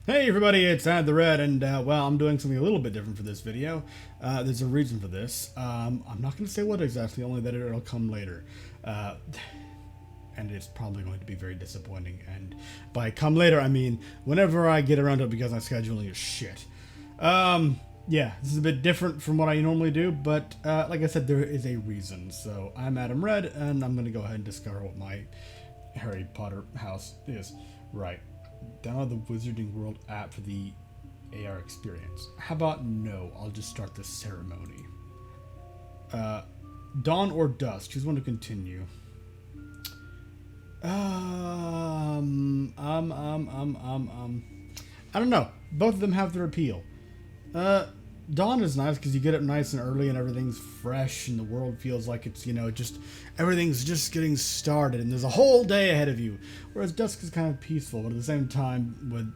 Hey everybody, it's the Red, and well, I'm doing something a little bit different for this video. There's a reason for this. I'm not going to say what exactly, only that it'll come later. Uh, and it's probably going to be very disappointing. And by come later, I mean whenever I get around to it, because my scheduling is shit. Yeah, this is a bit different from what I normally do, but like I said, there is a reason. So I'm Adam Red, and I'm going to go ahead and discover what my Harry Potter house is. Right. Download the Wizarding World app for the AR experience. How about no? I'll just start the ceremony. Dawn or dusk? Choose one to continue. I don't know. Both of them have their appeal. Dawn is nice because you get up nice and early and everything's fresh and the world feels like it's, just everything's just getting started and there's a whole day ahead of you. Whereas dusk is kind of peaceful, but at the same time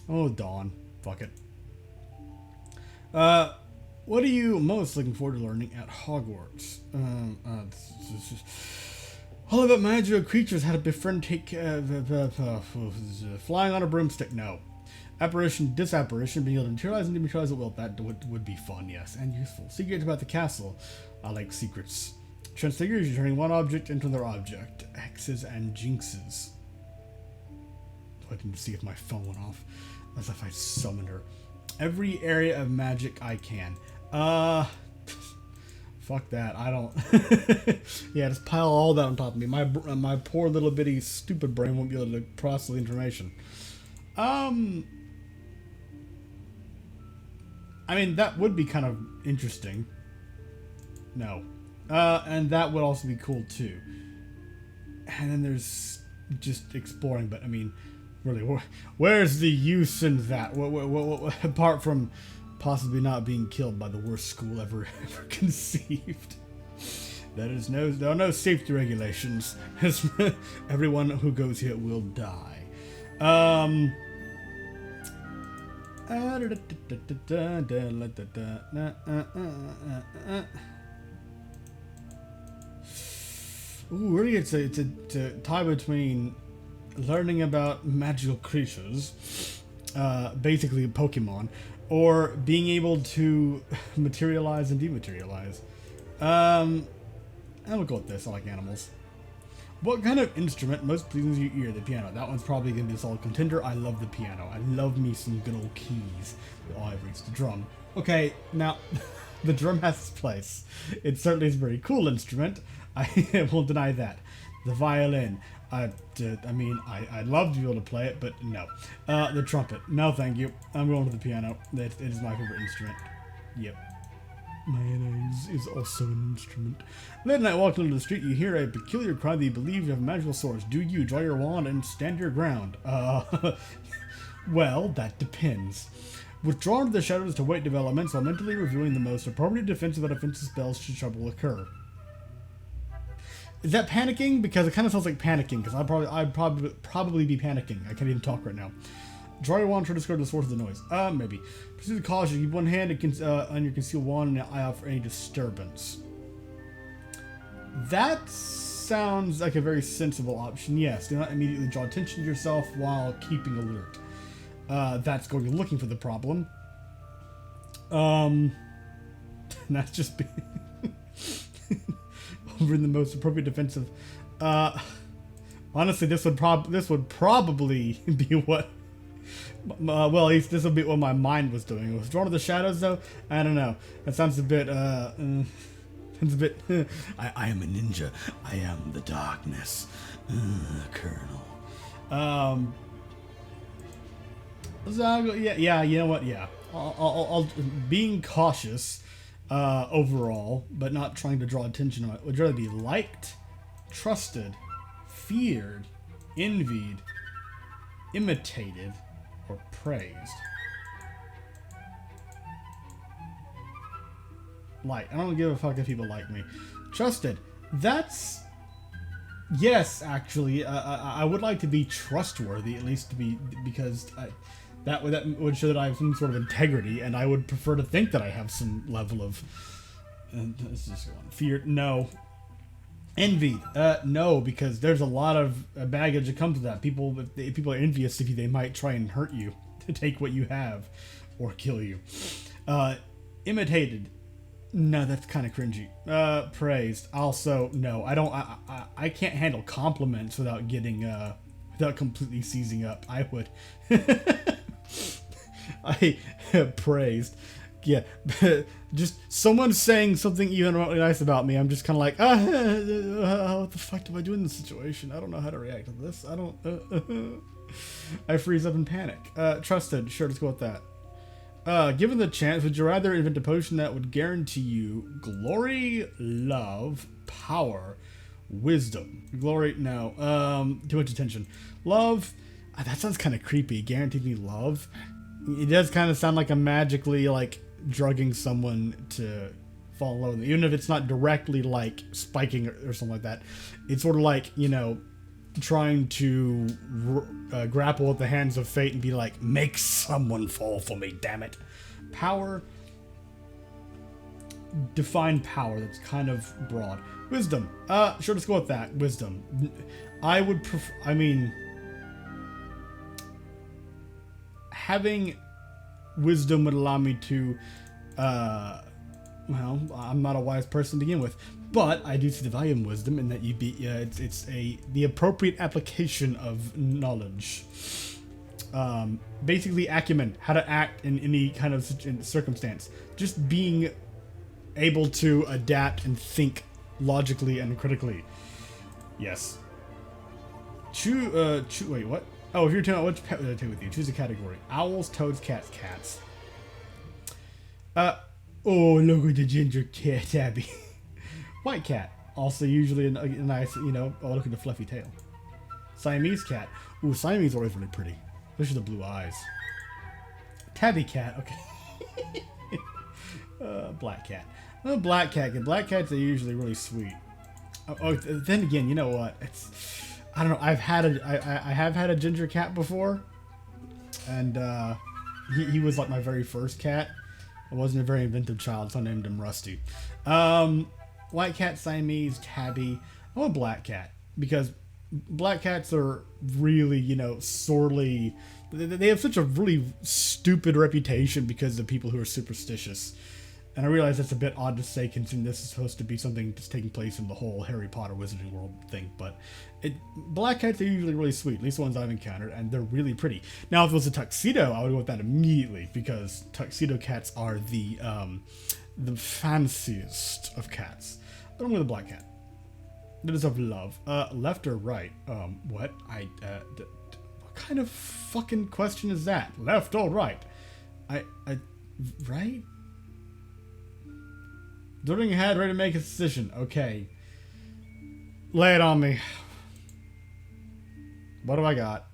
Oh, Dawn. Fuck it. What are you most looking forward to learning at Hogwarts? All about magical creatures, how to befriend, flying on a broomstick. No. Apparition, disapparition, being able to materialize and dematerialize at will. That would be fun, yes, and useful. Secrets about the castle. I like secrets. Transfigures, turning one object into another object. Hexes and jinxes. Waiting to see if my phone went off. As if I summoned her. Every area of magic I can. Fuck that. I don't. Yeah, just pile all that on top of me. My poor little bitty stupid brain won't be able to process the information. I mean, that would be kind of interesting. No. And that would also be cool, too. And then there's just exploring, but, I mean, really, where's the use in that? Apart from possibly not being killed by the worst school ever conceived. There are no safety regulations. Everyone who goes here will die. Ooh, really, it's a tie between learning about magical creatures, basically Pokemon, or being able to materialize and dematerialize. I will go with this. I like animals. What kind of instrument most pleases your ear? The piano. That one's probably going to be a solid contender. I love the piano. I love me some good old keys. Oh, I've reached the drum. Okay, now, the drum has its place. It certainly is a very cool instrument. I won't deny that. The violin. I'd love to be able to play it, but no. The trumpet. No, thank you. I'm going to the piano. It is my favorite instrument. Yep. Mayonnaise is also an instrument. Late at night, walking into the street, you hear a peculiar cry that you believe you have magical swords. Do you draw your wand and stand your ground? Well, that depends. Withdraw into the shadows to await developments while mentally reviewing the most appropriate defensive and offensive spells should trouble occur. Is that panicking? Because it kind of sounds like panicking. Because I'd probably be panicking. I can't even talk right now. Draw your wand, try to discover the source of the noise. Maybe. Proceed with caution. Keep one hand on your concealed wand and eye out for any disturbance. That sounds like a very sensible option. Yes, do not immediately draw attention to yourself while keeping alert. That's going looking for the problem. That's just being over in the most appropriate defensive. Honestly, this would probably be what. Well, at least this will be what my mind was doing. It was drawn to the shadows, though. I don't know. That sounds a bit. Sounds a bit. I am a ninja. I am the darkness, Colonel. So yeah. You know what? Yeah. I'll being cautious, overall, but not trying to draw attention. Would rather be liked, trusted, feared, envied, imitated, or praised. Like, I don't give a fuck if people like me. Trusted. That's... Yes, actually. I would like to be trustworthy, at least to be... Because that would show that I have some sort of integrity, and I would prefer to think that I have some level of... let's just go on. Fear... No. Envy. No, because there's a lot of baggage that comes with that. People, if people are envious of you, they might try and hurt you to take what you have, or kill you. Imitated. No, that's kind of cringy. Praised. Also, no. I don't. I can't handle compliments without getting without completely seizing up. I would. I praised. Yeah, just someone saying something even remotely nice about me. I'm just kind of like, what the fuck do I do in this situation? I don't know how to react to this. I don't. I freeze up in panic. Trusted. Sure, let's go with that. Given the chance, would you rather invent a potion that would guarantee you glory, love, power, wisdom? Glory, no. Too much attention. Love, that sounds kind of creepy. Guaranteed me love. It does kind of sound like I'm magically like drugging someone to fall in love with them. Even if it's not directly like spiking or something like that. It's sort of like, you know, trying to grapple with the hands of fate and be like, make someone fall for me, damn it. Power. Define power. That's kind of broad. Wisdom. Sure, let's go with that. Wisdom. I would prefer, I mean, having wisdom would allow me to, well, I'm not a wise person to begin with, but I do see the value in wisdom in that you be, it's the appropriate application of knowledge. Basically acumen, how to act in any kind of circumstance. Just being able to adapt and think logically and critically. Yes. Wait, what? Oh, if you're talking about which pet would I take with you, choose a category. Owls, toads, cats, cats. Oh, look at the ginger cat, Abby. White cat. Also usually a nice, you know, oh, look at the fluffy tail. Siamese cat. Ooh, Siamese are always really pretty. Especially the blue eyes. Tabby cat, okay. Black cat. Oh, black cat. Black cats are usually really sweet. Oh, then again, you know what? I don't know. I have had a ginger cat before, and he was like my very first cat. I wasn't a very inventive child, so I named him Rusty. White cat, Siamese, tabby. I want a black cat because black cats are really, you know, sorely. They have such a really stupid reputation because of people who are superstitious. And I realize that's a bit odd to say, considering this is supposed to be something that's taking place in the whole Harry Potter Wizarding World thing. But black cats are usually really sweet, at least the ones I've encountered, and they're really pretty. Now, if it was a tuxedo, I would go with that immediately, because tuxedo cats are the fanciest of cats. I'm with a black cat. That is of love. Left or right? What? What kind of fucking question is that? Left or right? Right? Looking ahead, ready to make a decision. Okay. Lay it on me. What do I got?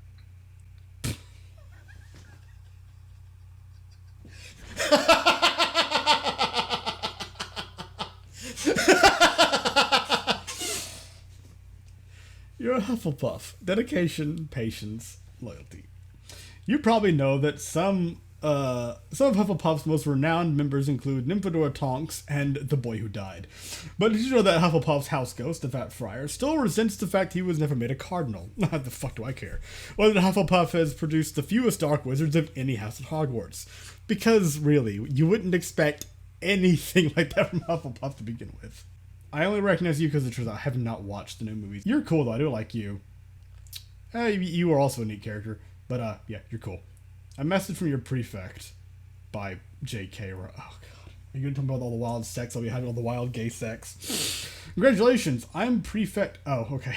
You're a Hufflepuff. Dedication, patience, loyalty. You probably know that some of Hufflepuff's most renowned members include Nymphadora Tonks and the boy who died. But did you know that Hufflepuff's house ghost, the Fat Friar, still resents the fact he was never made a cardinal? What the fuck do I care? Well, that Hufflepuff has produced the fewest dark wizards of any house at Hogwarts. Because, really, you wouldn't expect anything like that from Hufflepuff to begin with. I only recognize you because of the truth. I have not watched the new movies. You're cool, though. I do like you. You are also a neat character. But, yeah, you're cool. A message from your prefect by J.K. Oh, God. Are you going to talk about all the wild sex I'll be having, all the wild gay sex? Congratulations. I'm Prefect... Oh, okay.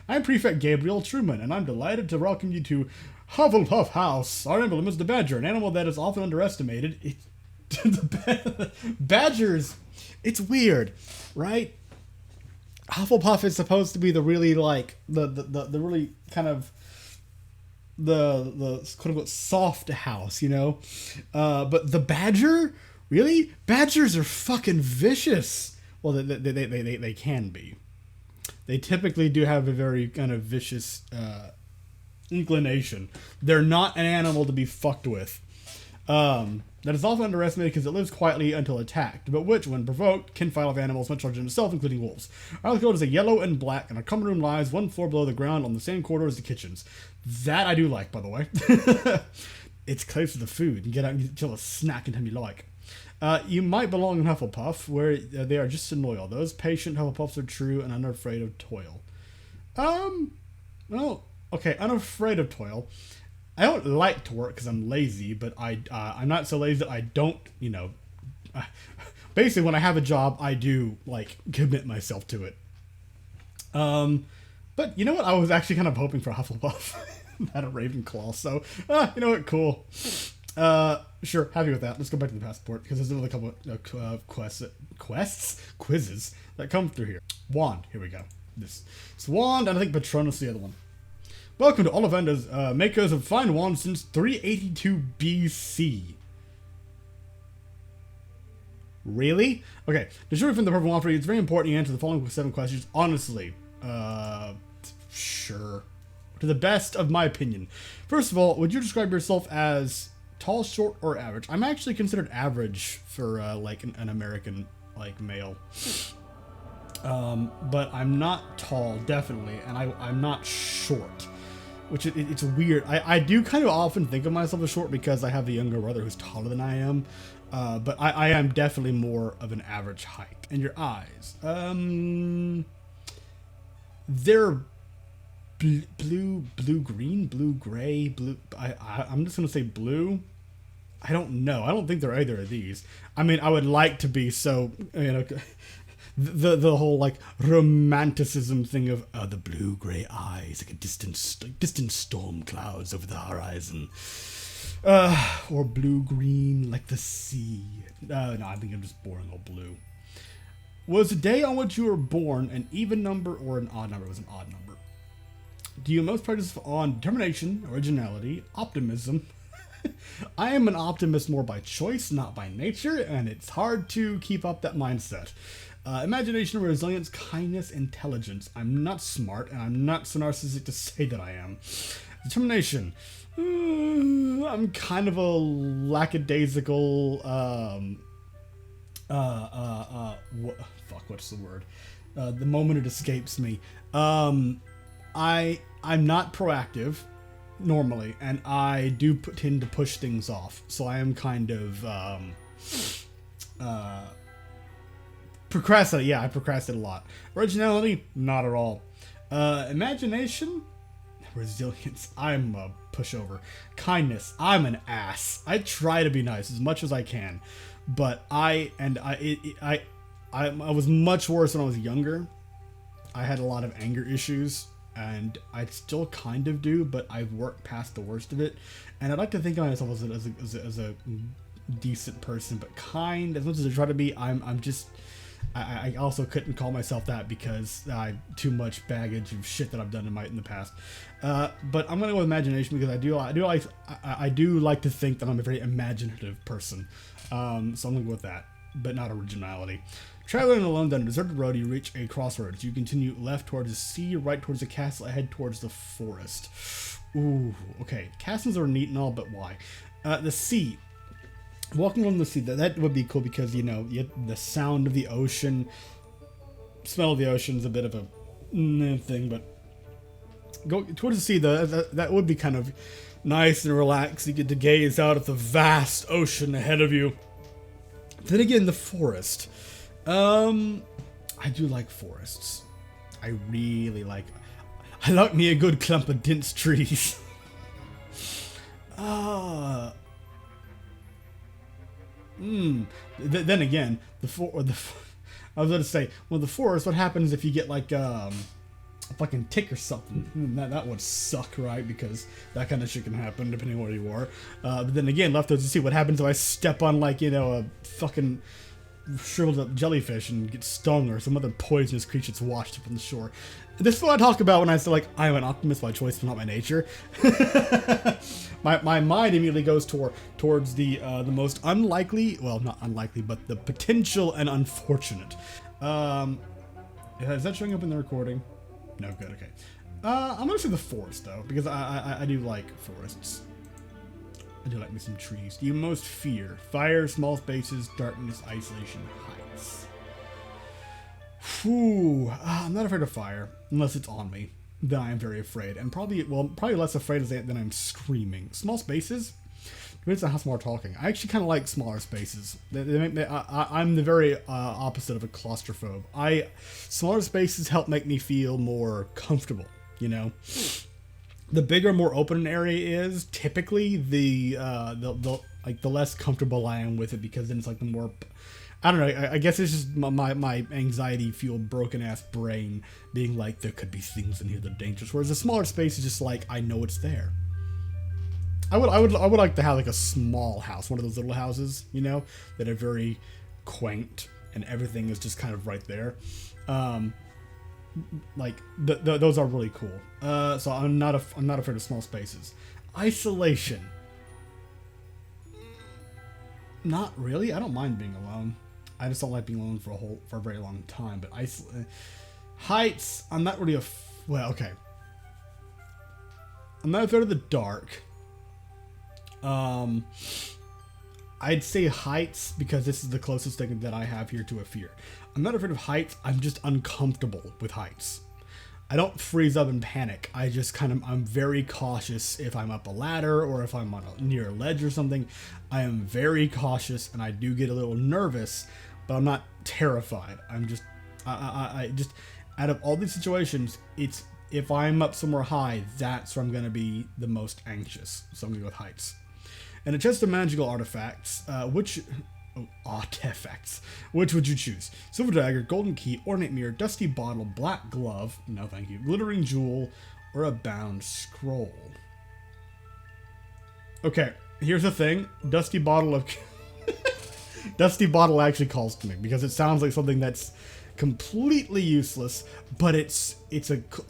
I'm Prefect Gabriel Truman, and I'm delighted to welcome you to Hufflepuff House. Our emblem is the badger, an animal that is often underestimated. Badgers... It's weird, right? Hufflepuff is supposed to be the really, like... The really kind of... the quote-unquote soft house, you know? But the badger? Really? Badgers are fucking vicious. Well, they can be. They typically do have a very kind of vicious inclination. They're not an animal to be fucked with. that is often underestimated because it lives quietly until attacked, but which, when provoked, can fight off animals much larger than itself, including wolves. Our goat is a yellow and black, and our common room lies one floor below the ground on the same corridor as the kitchens. That I do like, by the way. It's close to the food. You get out and you chill a snack anytime you like. You might belong in Hufflepuff, where they are just as loyal. Those patient Hufflepuffs are true and unafraid of toil. Well, okay, unafraid of toil. I don't like to work because I'm lazy, but I'm not so lazy that I don't, basically when I have a job, I do, like, commit myself to it. But you know what? I was actually kind of hoping for Hufflepuff. Not a Ravenclaw, so, you know what? Cool. Sure, happy with that. Let's go back to the passport, because there's another couple of quizzes that come through here. Wand, here we go. This wand, and I think Patronus the other one. Welcome to Ollivander's makers of fine wands since 382 BC. Really? Okay, to show you from the purple wand for you, it's very important you answer the following 7 questions honestly. Sure. To the best of my opinion. First of all, would you describe yourself as tall, short, or average? I'm actually considered average for like an American like male. But I'm not tall, definitely, and I'm not short. Which it's weird. I do kind of often think of myself as short because I have a younger brother who's taller than I am. But I am definitely more of an average height. And your eyes. They're blue-green, blue-gray, blue... I'm just going to say blue. I don't know. I don't think they're either of these. I mean, I would like to be so, the whole, like, romanticism thing of the blue-gray eyes, like a distant storm clouds over the horizon. Or blue-green, like the sea. No, I think I'm just boring old blue. Was the day on which you were born an even number or an odd number? It was an odd number. Do you most practice on determination, originality, optimism? I am an optimist more by choice, not by nature, and it's hard to keep up that mindset. Imagination, resilience, kindness, intelligence. I'm not smart, and I'm not so narcissistic to say that I am. Determination. I'm kind of a lackadaisical, what's the word? The moment it escapes me. I'm not proactive normally, and I do tend to push things off. So I am kind of procrastinate. Yeah, I procrastinate a lot. Originality, not at all. Imagination, resilience. I'm a pushover. Kindness, I'm an ass. I try to be nice as much as I can, but I was much worse when I was younger. I had a lot of anger issues. And I still kind of do, but I've worked past the worst of it. And I'd like to think of myself as a decent person, but kind. As much as I try to be, I also couldn't call myself that because I have too much baggage of shit that I've done in the past. But I'm gonna go with imagination because I do like to think that I'm a very imaginative person. So I'm gonna go with that, but not originality. Traveling alone down a deserted road, you reach a crossroads. You continue left towards the sea, right towards the castle, ahead towards the forest. Ooh, okay. Castles are neat and all, but why? The sea. Walking along the sea, that would be cool because, you get the sound of the ocean, smell of the ocean is a bit of a thing, but go towards the sea, that would be kind of nice and relaxed. You get to gaze out at the vast ocean ahead of you. Then again, the forest. I do like forests. I really like... I like me a good clump of dense trees. Then again, I was going to say, well, the forest, what happens if you get like, a fucking tick or something? That would suck, right? Because that kind of shit can happen depending on where you are. But then again, left to see what happens if I step on like, a fucking shriveled up jellyfish and get stung, or some other poisonous creature that's washed up on the shore. This is what I talk about when I say, like, I'm an optimist by choice, but not by nature. my mind immediately goes towards the most unlikely, well, not unlikely, but the potential and unfortunate. Is that showing up in the recording? No, good, okay. I'm gonna say the forest, though, because I do like forests. I do like me some trees. Do you most fear? Fire, small spaces, darkness, isolation, heights. Whew. I'm not afraid of fire, unless it's on me. Then I am very afraid. And probably less afraid than I'm screaming. Small spaces? Depends on how small we're talking. I actually kind of like smaller spaces. I'm the very opposite of a claustrophobe. Smaller spaces help make me feel more comfortable, you know? The bigger, more open an area is, typically the less comfortable I am with it, because then it's like the more, I don't know, I guess it's just my anxiety-fueled, broken-ass brain being like, there could be things in here that are dangerous, whereas a smaller space is just like, I know it's there. I would like to have like a small house, one of those little houses, you know, that are very quaint and everything is just kind of right there. Those are really cool. So I'm not afraid of small spaces. Isolation. Not really. I don't mind being alone. I just don't like being alone for a very long time. But heights. I'm not really okay. I'm not afraid of the dark. I'd say heights because this is the closest thing that I have here to a fear. I'm not afraid of heights. I'm just uncomfortable with heights. I don't freeze up and panic. I'm very cautious if I'm up a ladder or if I'm near a ledge or something. I am very cautious and I do get a little nervous, but I'm not terrified. I just, out of all these situations, if I'm up somewhere high, that's where I'm going to be the most anxious. So I'm going to go with heights. And a chest of magical artifacts, artifacts. Which would you choose? Silver dagger, golden key, ornate mirror, dusty bottle, black glove, no thank you, glittering jewel, or a bound scroll. Okay, here's the thing. Dusty bottle actually calls to me because it sounds like something that's completely useless, but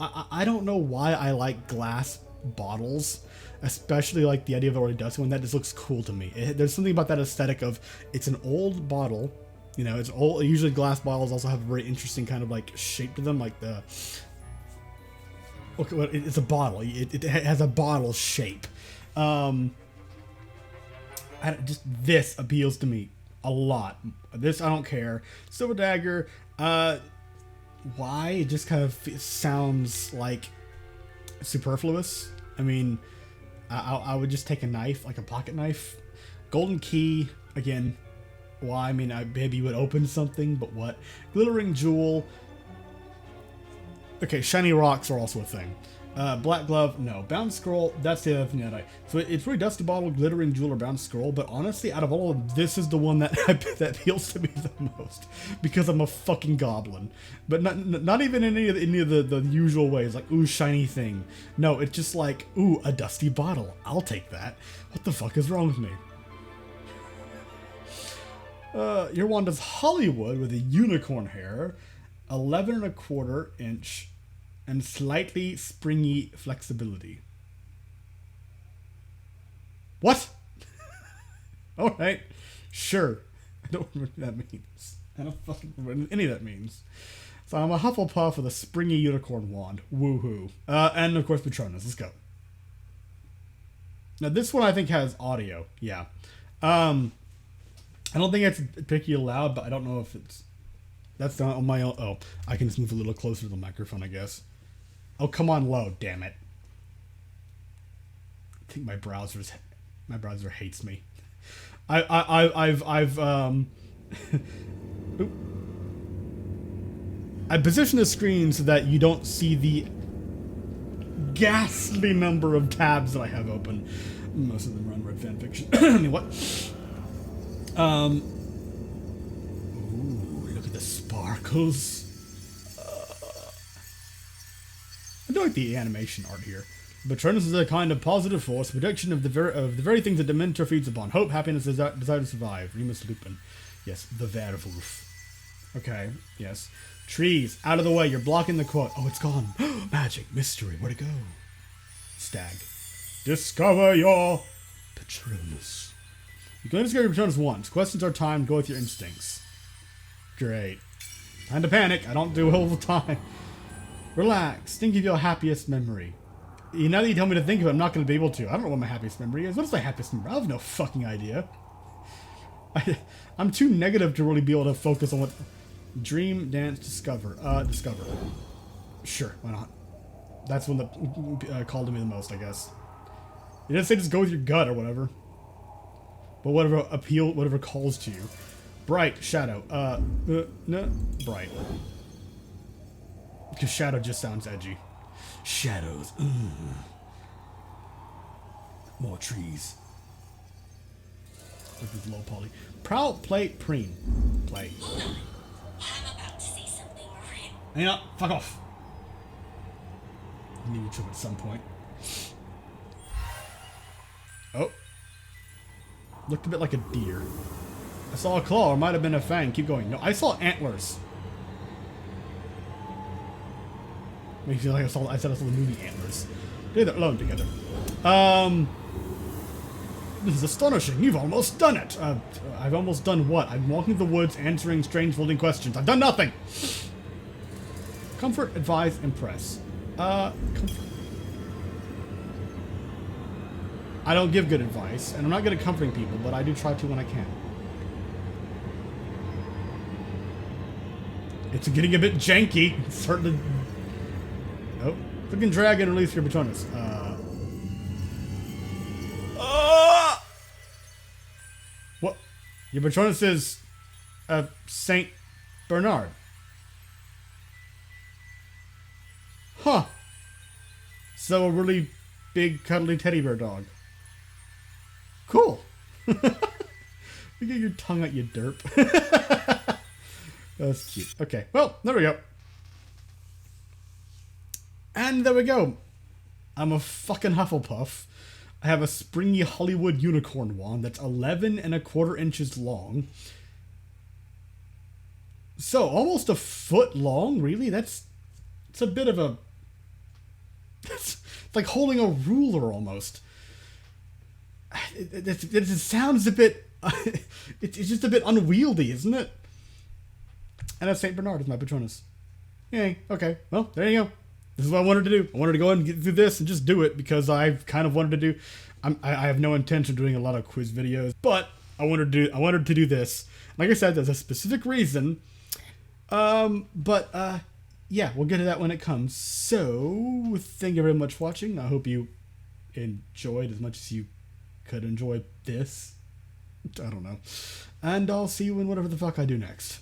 I don't know why I like glass bottles. Especially like the idea of already dusty one, that just looks cool to me. There's something about that aesthetic of, it's an old bottle, you know, it's old. Usually glass bottles also have a very interesting kind of like shape to them, like it's a bottle. It has a bottle shape. This appeals to me a lot. This I don't care. Silver dagger. Why? It just kind of sounds like superfluous. I mean, I would just take a knife, like a pocket knife. Golden key, again, why? I mean, maybe you would open something, but what? Glittering jewel. Okay, shiny rocks are also a thing. Black glove, no. Bound scroll, that's the other thing that so it's really dusty bottle, glittering jewel, or bound scroll, but honestly, out of all of them, this is the one that appeals to me the most, because I'm a fucking goblin. But not even in any of the usual ways, like, ooh, shiny thing. No, it's just like, ooh, a dusty bottle. I'll take that. What the fuck is wrong with me? Your wand is Hollywood with a unicorn hair, 11¼ inch, and slightly springy flexibility. What? Alright. Sure. I don't remember what that means. I don't fucking remember what any of that means. So I'm a Hufflepuff with a springy unicorn wand. Woohoo. And of course Patronus. Let's go. Now this one I think has audio. Yeah. I don't think it's particularly loud, but I don't know if it's... That's not on my own... Oh, I can just move a little closer to the microphone, I guess. Oh, come on, low, damn it. I think my browser hates me. I've I position the screen so that you don't see the ghastly number of tabs that I have open. Most of them run red fanfiction. I mean, what? Ooh, look at the sparkles. I do like the animation art here. Patronus is a kind of positive force, protection of the very things that Dementor feeds upon. Hope, happiness, desire to survive. Remus Lupin. Yes, the werewolf. Okay, yes. Trees, out of the way, you're blocking the quote. Oh, it's gone. Magic, mystery, where'd it go? Stag. Discover your Patronus. You can only discover your Patronus once. Questions are timed, go with your instincts. Great. Time to panic, I don't do it all the time. Relax, think of your happiest memory. Now that you tell me to think of it, I'm not going to be able to. I don't know what my happiest memory is. What is my happiest memory? I have no fucking idea. I'm too negative to really be able to focus on what... Dream, dance, discover. Discover. Sure, why not? That's one that called to me the most, I guess. You didn't say just go with your gut or whatever. But whatever calls to you. Bright, shadow. No, bright. Because shadow just sounds edgy. Shadows. More trees. Look at this low poly. Prowl, play, preen. Play. I'm about to say something real. Hang up. Fuck off. I need to trip at some point. Oh. Looked a bit like a deer. I saw a claw, or might have been a fang. Keep going. No, I saw antlers. Makes me feel like I said I saw the movie Antlers. They're alone together. This is astonishing. You've almost done it. I've almost done what? I'm walking the woods, answering strange folding questions. I've done nothing. Comfort, advise, impress. Comfort. I don't give good advice, and I'm not good at comforting people, but I do try to when I can. It's getting a bit janky. It's starting to... Oh. Click and drag and release your Patronus. What? Your Patronus is... Saint Bernard. Huh. So a really big, cuddly teddy bear dog. Cool. You get your tongue out, you derp. That's cute. Okay, well, there we go. And there we go. I'm a fucking Hufflepuff. I have a springy Hollywood unicorn wand that's 11¼ inches long. So, almost a foot long, really? It's a bit of a... It's like holding a ruler, almost. It sounds a bit... It's just a bit unwieldy, isn't it? And that's St. Bernard is my Patronus. Yay, okay. Well, there you go. This is what I wanted to do. I wanted to go ahead and get through this and just do it because I've kind of wanted to do... I have no intention of doing a lot of quiz videos, but I wanted to do this. Like I said, there's a specific reason. Yeah, we'll get to that when it comes. So, thank you very much for watching. I hope you enjoyed as much as you could enjoy this. I don't know. And I'll see you in whatever the fuck I do next.